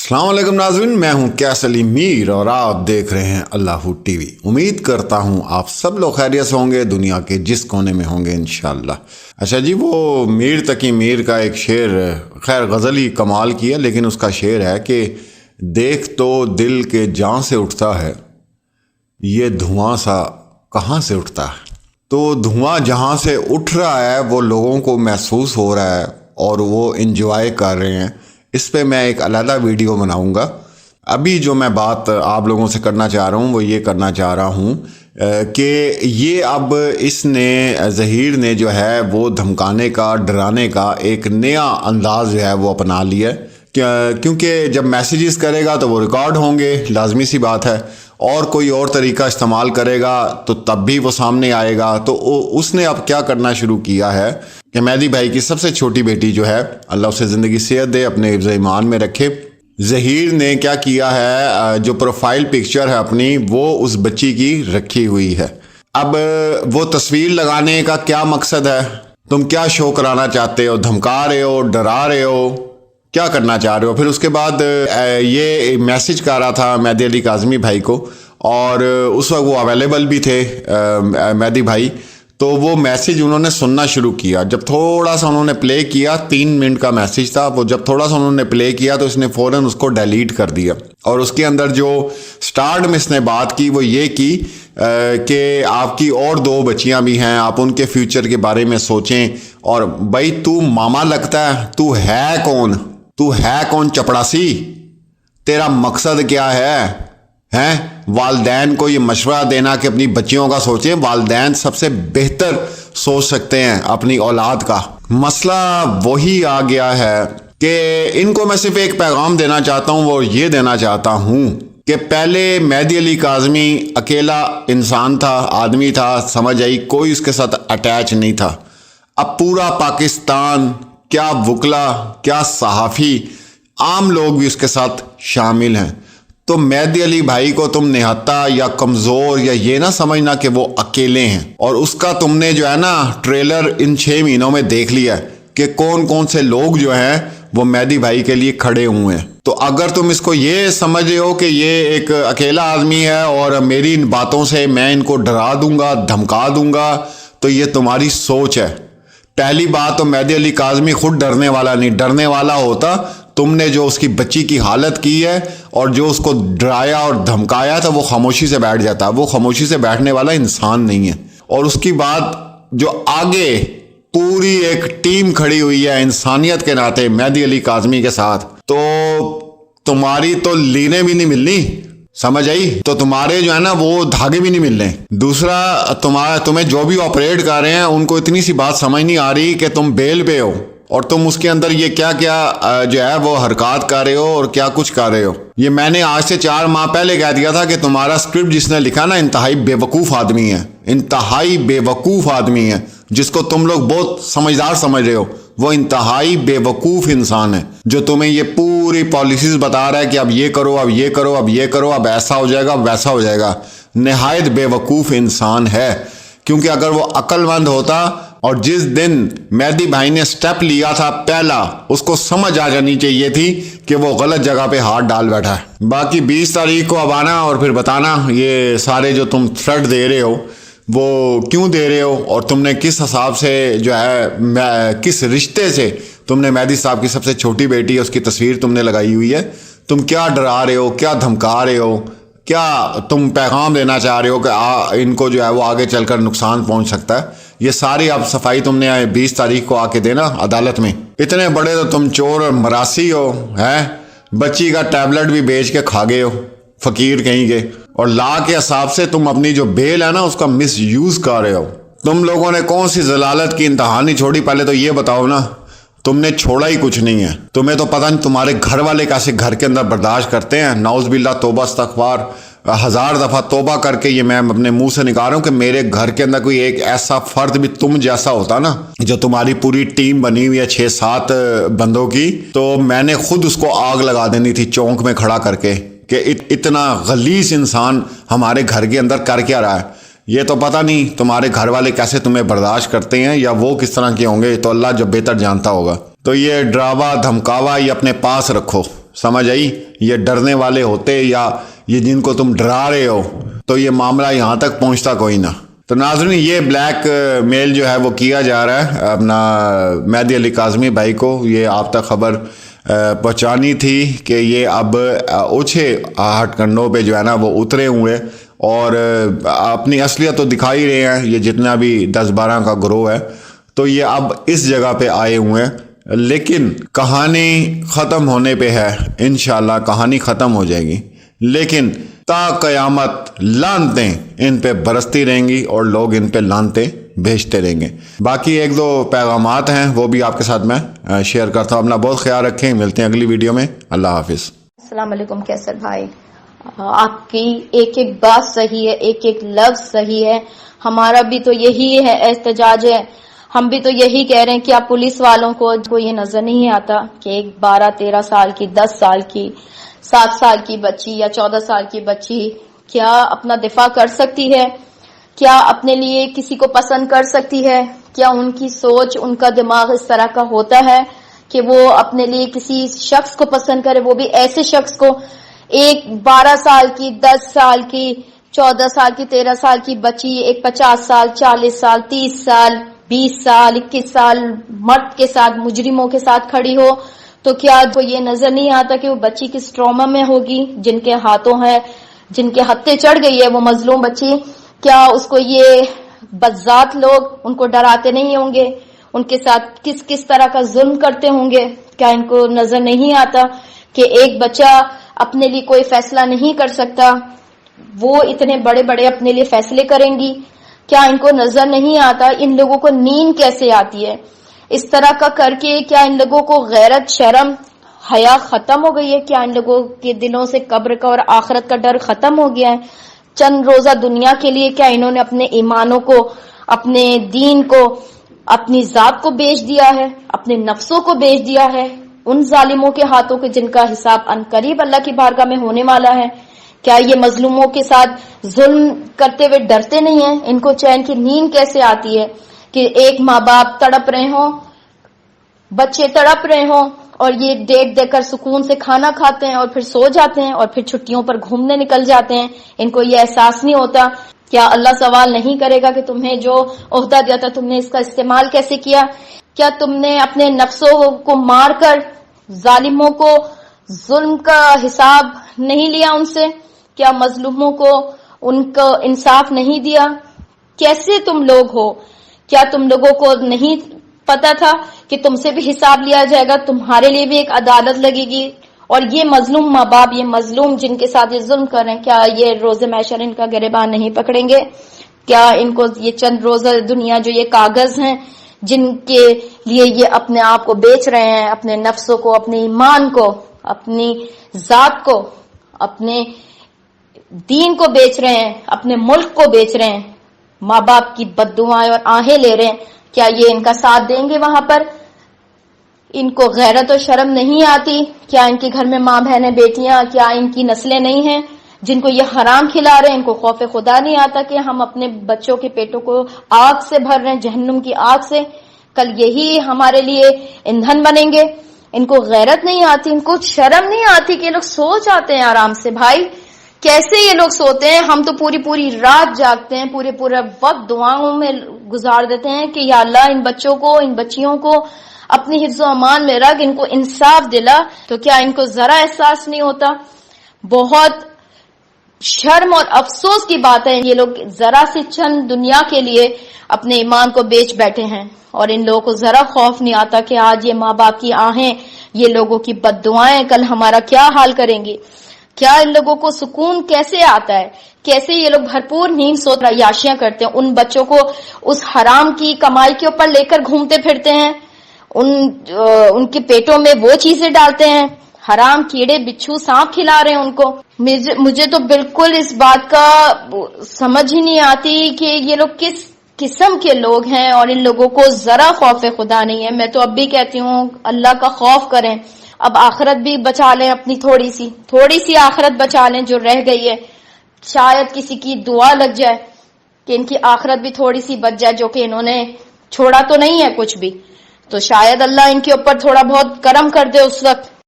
अस्सलाम वालेकुम नाज़रीन, मैं हूं कैसल मीर और आप देख रहे हैं अल्लाहू टीवी। उम्मीद करता हूं आप सब लोग खैरियत से होंगे, दुनिया के जिस कोने में होंगे इंशाअल्लाह। अच्छा जी, वो मीर तकी मीर का एक शेर, खैर गज़ल ही कमाल किया, लेकिन उसका शेर है कि देख तो दिल के जान से उठता है, ये धुआं सा कहाँ से उठता है। तो धुआं जहाँ से उठ रहा है वो लोगों को महसूस हो रहा है और वो इंजॉय कर रहे हैं। इस पे मैं एक अलग वीडियो बनाऊंगा। अभी जो मैं बात आप लोगों से करना चाह रहा हूँ वो ये करना चाह रहा हूँ कि ये अब इसने ज़हीर ने जो है वो धमकाने का, डराने का एक नया अंदाज जो है वो अपना लिया है। क्योंकि जब मैसेजेस करेगा तो वो रिकॉर्ड होंगे, लाजमी सी बात है, और कोई और तरीका इस्तेमाल करेगा तो तब भी वो सामने आएगा। तो उसने अब क्या करना शुरू किया है कि मेहदी भाई की सबसे छोटी बेटी जो है, अल्लाह उसे ज़िंदगी सेहत दे, अपने हिफ्ज़ ईमान में रखे, ज़हीर ने क्या किया है, जो प्रोफाइल पिक्चर है अपनी वो उस बच्ची की रखी हुई है। अब वो तस्वीर लगाने का क्या मकसद है, तुम क्या शो कराना चाहते हो, धमका रहे हो, डरा रहे हो, क्या करना चाह रहे हो। फिर उसके बाद ये मैसेज कर रहा था मेहदी अली काज़मी भाई को, और उस वक्त वो अवेलेबल भी थे मेहदी भाई। तो वो मैसेज उन्होंने सुनना शुरू किया। जब थोड़ा सा उन्होंने प्ले किया, 3 मिनट का मैसेज था वो, जब थोड़ा सा उन्होंने प्ले किया तो इसने फ़ौरन उसको डिलीट कर दिया। और उसके अंदर जो स्टार्ट में इसने बात की वो ये की कि आपकी और 2 बच्चियां भी हैं, आप उनके फ्यूचर के बारे में सोचें। और भाई तू मामा लगता है, तू है कौन, तू है कौन चपड़ासी, तेरा मकसद क्या है? वालदैन को ये मशवरा देना कि अपनी बच्चियों का सोचें। वालदैन सबसे बेहतर सोच सकते हैं अपनी औलाद का। मसला वही आ गया है कि इनको मैं सिर्फ एक पैगाम देना चाहता हूँ, वो ये देना चाहता हूँ कि पहले मेहदी अली काज़मी अकेला इंसान था, आदमी था, समझ आई, कोई उसके साथ अटैच नहीं था। अब पूरा पाकिस्तान, क्या वकला, क्या सहाफ़ी, आम लोग भी उसके साथ शामिल हैं। तो मेहदी अली भाई को तुम निहत्ता या कमज़ोर या ये ना समझना कि वो अकेले हैं। और उसका तुमने जो है ना ट्रेलर इन 6 महीनों में देख लिया कि कौन कौन से लोग जो हैं वो मेहदी भाई के लिए खड़े हुए हैं। तो अगर तुम इसको ये समझ रहे हो कि ये एक अकेला आदमी है और मेरी इन बातों से मैं इनको डरा दूंगा, धमका दूंगा, तो ये तुम्हारी सोच है। पहली बात तो मेहदी अली काज़मी खुद डरने वाला नहीं, डरने वाला होता तुमने जो उसकी बच्ची की हालत की है और जो उसको डराया और धमकाया था वो खामोशी से बैठ जाता। वो खामोशी से बैठने वाला इंसान नहीं है। और उसकी बात जो आगे पूरी एक टीम खड़ी हुई है इंसानियत के नाते मेहदी अली काज़मी के साथ, तो तुम्हारी तो लीने भी नहीं मिलनी, समझ आई? तो तुम्हारे जो है ना वो धागे भी नहीं मिलने। दूसरा, तुम्हें जो भी ऑपरेट कर रहे हैं उनको इतनी सी बात समझ नहीं आ रही कि तुम बेल पे हो और तुम उसके अंदर ये क्या क्या जो है वो हरकत कर रहे हो और क्या कुछ कर रहे हो। ये मैंने आज से 4 माह पहले कह दिया था कि तुम्हारा स्क्रिप्ट जिसने लिखा ना इंतहाई बेवकूफ़ आदमी है, इंतहाई बेवकूफ़ आदमी है, जिसको तुम लोग बहुत समझदार समझ रहे हो। वो इंतहाई बेवकूफ़ इंसान है जो तुम्हें ये पूरी पॉलिसीज़ बता रहा है कि अब ये करो, अब ये करो, अब ये करो, अब ऐसा हो जाएगा, अब वैसा हो जाएगा। नहायत बेवकूफ़ इंसान है। क्योंकि अगर वो अक्लमंद होता और जिस दिन मेहदी भाई ने स्टेप लिया था पहला, उसको समझ आ जानी चाहिए थी कि वो गलत जगह पे हाथ डाल बैठा है। बाकी 20 तारीख को अब आना और फिर बताना ये सारे जो तुम थ्रेट दे रहे हो वो क्यों दे रहे हो, और तुमने किस हिसाब से जो है किस रिश्ते से तुमने मेहदी साहब की सबसे छोटी बेटी है उसकी तस्वीर तुमने लगाई हुई है। तुम क्या डरा रहे हो, क्या धमका रहे हो, क्या तुम पैगाम देना चाह रहे हो कि इनको जो है वो आगे चलकर नुकसान पहुंच सकता है। ये सारी अब सफाई तुमने 20 तारीख को आके देना अदालत में। इतने बड़े तो तुम चोर और मरासी हो, हैं? बच्ची का टैबलेट भी बेच के खा गए हो, फकीर कहीं के, और ला के हिसाब से तुम अपनी जो बेल है ना उसका मिस यूज कर रहे हो। तुम लोगों ने कौन सी जलालत की इंतहा नहीं छोड़ी, पहले तो ये बताओ ना। तुमने छोड़ा ही कुछ नहीं है। तुम्हें तो पता नहीं तुम्हारे घर वाले कैसे घर के अंदर बर्दाश्त करते हैं। नाउज़ बिल्लाह, तौबा इस्तग़फ़ार, 1000 दफ़ा तौबा करके ये मैं अपने मुंह से निकाल रहा हूँ कि मेरे घर के अंदर कोई एक ऐसा फर्द भी तुम जैसा होता ना, जो तुम्हारी पूरी टीम बनी हुई है 6-7 बंदों की, तो मैंने खुद उसको आग लगा देनी थी चौंक में खड़ा करके कि इतना गलीस इंसान हमारे घर के अंदर कर क्या रहा है। ये तो पता नहीं तुम्हारे घर वाले कैसे तुम्हें बर्दाश्त करते हैं या वो किस तरह के होंगे, तो अल्लाह जब बेहतर जानता होगा। तो ये ड्रावा धमकावा ये अपने पास रखो, سمجھ آئی؟ یہ ڈرنے والے ہوتے یا یہ جن کو تم ڈرا رہے ہو تو یہ معاملہ یہاں تک پہنچتا کوئی نہ۔ تو ناظرین یہ بلیک میل جو ہے وہ کیا جا رہا ہے اپنا مہدی علی کاظمی بھائی کو، یہ آپ تک خبر پہنچانی تھی کہ یہ اب اوچھے ہٹ کنڈوں پہ جو ہے نا وہ اترے ہوئے اور اپنی اصلیت تو دکھا ہی رہے ہیں، یہ جتنا بھی 10-12 کا گروہ ہے تو یہ اب اس جگہ پہ آئے ہوئے ہیں، لیکن کہانی ختم ہونے پہ ہے، انشاءاللہ کہانی ختم ہو جائے گی، لیکن تا قیامت لعنتیں ان پہ برستی رہیں گی اور لوگ ان پہ لعنتیں بھیجتے رہیں گے۔ باقی 1-2 پیغامات ہیں وہ بھی آپ کے ساتھ میں شیئر کرتا ہوں۔ اپنا بہت خیال رکھیں، ملتے ہیں اگلی ویڈیو میں، اللہ حافظ۔ السلام علیکم کیسر بھائی، آپ کی ایک ایک بات صحیح ہے، ایک ایک لفظ صحیح ہے، ہمارا بھی تو یہی ہے احتجاج ہے، ہم بھی تو یہی کہہ رہے ہیں کہ آپ پولیس والوں کو یہ نظر نہیں آتا کہ ایک 12-13 سال کی، 10 سال کی، 7 سال کی بچی یا 14 سال کی بچی کیا اپنا دفاع کر سکتی ہے؟ کیا اپنے لیے کسی کو پسند کر سکتی ہے؟ کیا ان کی سوچ، ان کا دماغ اس طرح کا ہوتا ہے کہ وہ اپنے لیے کسی شخص کو پسند کرے، وہ بھی ایسے شخص کو؟ ایک 12 سال کی، 10 سال کی، 14 سال کی، 13 سال کی بچی ایک 50 سال، 40 سال، 30 سال، 20 سال، 21 سال مرد کے ساتھ، مجرموں کے ساتھ کھڑی ہو تو کیا وہ یہ نظر نہیں آتا کہ وہ بچی کس ٹراما میں ہوگی؟ جن کے ہاتھوں ہے، جن کے ہتھے چڑھ گئی ہے وہ مظلوم بچی، کیا اس کو یہ بذات لوگ ان کو ڈراتے نہیں ہوں گے؟ ان کے ساتھ کس طرح کا ظلم کرتے ہوں گے؟ کیا ان کو نظر نہیں آتا کہ ایک بچہ اپنے لیے کوئی فیصلہ نہیں کر سکتا، وہ اتنے بڑے بڑے اپنے لیے فیصلے کریں گی؟ کیا ان کو نظر نہیں آتا؟ ان لوگوں کو نیند کیسے آتی ہے اس طرح کا کر کے؟ کیا ان لوگوں کو غیرت، شرم، حیا ختم ہو گئی ہے؟ کیا ان لوگوں کے دلوں سے قبر کا اور آخرت کا ڈر ختم ہو گیا ہے؟ چند روزہ دنیا کے لیے کیا انہوں نے اپنے ایمانوں کو، اپنے دین کو، اپنی ذات کو بیچ دیا ہے، اپنے نفسوں کو بیچ دیا ہے ان ظالموں کے ہاتھوں کے جن کا حساب عنقریب اللہ کی بارگاہ میں ہونے والا ہے؟ کیا یہ مظلوموں کے ساتھ ظلم کرتے ہوئے ڈرتے نہیں ہیں؟ ان کو چین کی نیند کیسے آتی ہے کہ ایک ماں باپ تڑپ رہے ہوں، بچے تڑپ رہے ہوں اور یہ ڈیٹ دے کر سکون سے کھانا کھاتے ہیں اور پھر سو جاتے ہیں اور پھر چھٹیوں پر گھومنے نکل جاتے ہیں؟ ان کو یہ احساس نہیں ہوتا؟ کیا اللہ سوال نہیں کرے گا کہ تمہیں جو عہدہ دیا تھا تم نے اس کا استعمال کیسے کیا؟ کیا تم نے اپنے نفسوں کو مار کر ظالموں کو ظلم کا حساب نہیں لیا ان سے؟ کیا مظلوموں کو ان کو انصاف نہیں دیا؟ کیسے تم لوگ ہو؟ کیا تم لوگوں کو نہیں پتا تھا کہ تم سے بھی حساب لیا جائے گا، تمہارے لیے بھی ایک عدالت لگے گی؟ اور یہ مظلوم ماں باپ، یہ مظلوم جن کے ساتھ یہ ظلم کر رہے ہیں، کیا یہ روز محشر ان کا گریبان نہیں پکڑیں گے؟ کیا ان کو یہ چند روزہ دنیا جو یہ کاغذ ہیں جن کے لیے یہ اپنے آپ کو بیچ رہے ہیں، اپنے نفسوں کو، اپنے ایمان کو، اپنی ذات کو، اپنے دین کو بیچ رہے ہیں، اپنے ملک کو بیچ رہے ہیں، ماں باپ کی بد دعائیں اور آہیں لے رہے ہیں، کیا یہ ان کا ساتھ دیں گے وہاں پر؟ ان کو غیرت و شرم نہیں آتی؟ کیا ان کے گھر میں ماں بہنیں، بیٹیاں، کیا ان کی نسلیں نہیں ہیں جن کو یہ حرام کھلا رہے ہیں؟ ان کو خوف خدا نہیں آتا کہ ہم اپنے بچوں کے پیٹوں کو آگ سے بھر رہے ہیں، جہنم کی آگ سے، کل یہی ہمارے لیے ایندھن بنیں گے؟ ان کو غیرت نہیں آتی، ان کو شرم نہیں آتی کہ یہ لوگ سو جاتے ہیں آرام سے؟ بھائی کیسے یہ لوگ سوتے ہیں؟ ہم تو پوری رات جاگتے ہیں، پورا وقت دعاؤں میں گزار دیتے ہیں کہ یا اللہ ان بچوں کو، ان بچیوں کو اپنی حفظ و امان میں رکھ، ان کو انصاف دلا۔ تو کیا ان کو ذرا احساس نہیں ہوتا؟ بہت شرم اور افسوس کی بات ہے، یہ لوگ ذرا سی چند دنیا کے لیے اپنے ایمان کو بیچ بیٹھے ہیں اور ان لوگوں کو ذرا خوف نہیں آتا کہ آج یہ ماں باپ کی آہیں، یہ لوگوں کی بد دعائیں کل ہمارا کیا حال کریں گی؟ کیا ان لوگوں کو سکون کیسے آتا ہے؟ کیسے یہ لوگ بھرپور نیند سو عیاشیاں کرتے ہیں؟ ان بچوں کو اس حرام کی کمائی کے اوپر لے کر گھومتے پھرتے ہیں، ان کے پیٹوں میں وہ چیزیں ڈالتے ہیں، حرام کیڑے بچھو سانپ کھلا رہے ہیں ان کو۔ مجھے تو بالکل اس بات کا سمجھ ہی نہیں آتی کہ یہ لوگ کس قسم کے لوگ ہیں اور ان لوگوں کو ذرا خوف خدا نہیں ہے۔ میں تو اب بھی کہتی ہوں اللہ کا خوف کریں، اب آخرت بھی بچا لیں، اپنی تھوڑی سی آخرت بچا لیں جو رہ گئی ہے، شاید کسی کی دعا لگ جائے کہ ان کی آخرت بھی تھوڑی سی بچ جائے، جو کہ انہوں نے چھوڑا تو نہیں ہے کچھ بھی، تو شاید اللہ ان کے اوپر تھوڑا بہت کرم کر دے اس وقت۔